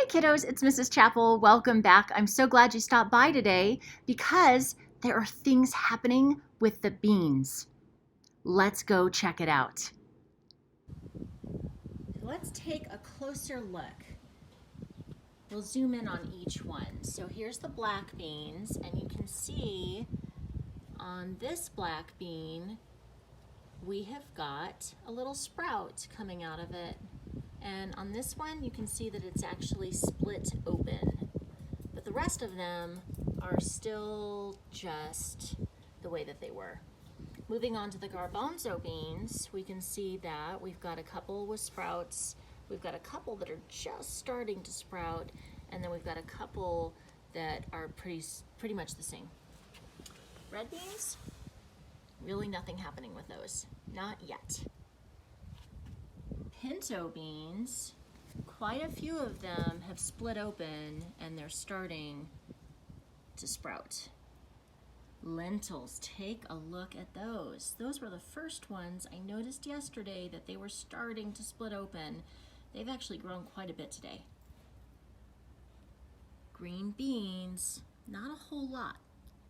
kiddos, it's Mrs. Chapel. Welcome back. I'm so glad you stopped by today because there are things happening with the beans. Let's go check it out. Let's take a closer look. We'll zoom in on each one. So here's the black beans, and you can see on this black bean, we have got a little sprout coming out of it. And on this one, you can see that it's actually split open. But the rest of them are still just the way that they were. Moving on to the garbanzo beans, we can see that we've got a couple with sprouts. We've got a couple that are just starting to sprout. And then we've got a couple that are pretty much the same. Red beans, really nothing happening with those. Not yet. Pinto beans, quite a few of them have split open and they're starting to sprout. Lentils, take a look at those. Those were the first ones I noticed yesterday that they were starting to split open. They've actually grown quite a bit today. Green beans, not a whole lot.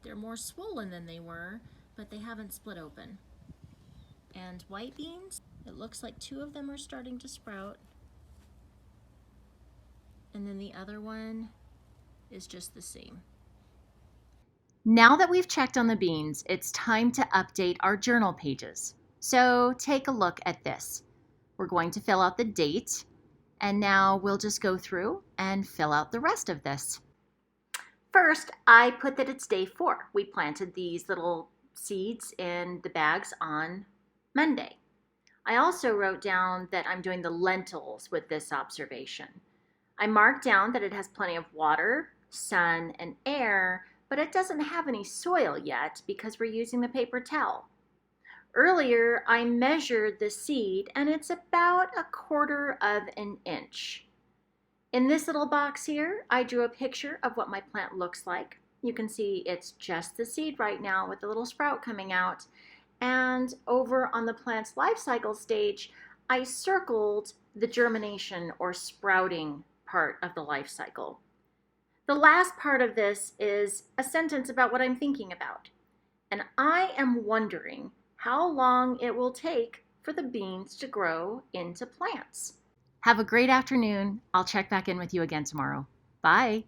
They're more swollen than they were, but they haven't split open. And white beans, it looks like two of them are starting to sprout. And then the other one is just the same. Now that we've checked on the beans, it's time to update our journal pages. So take a look at this. We're going to fill out the date, and now we'll just go through and fill out the rest of this. First, I put that it's day 4. We planted these little seeds in the bags on Monday. I also wrote down that I'm doing the lentils with this observation. I marked down that it has plenty of water, sun, and air, but it doesn't have any soil yet because we're using the paper towel. Earlier, I measured the seed and it's about 1/4 of an inch. In this little box here, I drew a picture of what my plant looks like. You can see it's just the seed right now with a little sprout coming out. And over on the plant's life cycle stage, I circled the germination or sprouting part of the life cycle. The last part of this is a sentence about what I'm thinking about. And I am wondering how long it will take for the beans to grow into plants. Have a great afternoon. I'll check back in with you again tomorrow. Bye.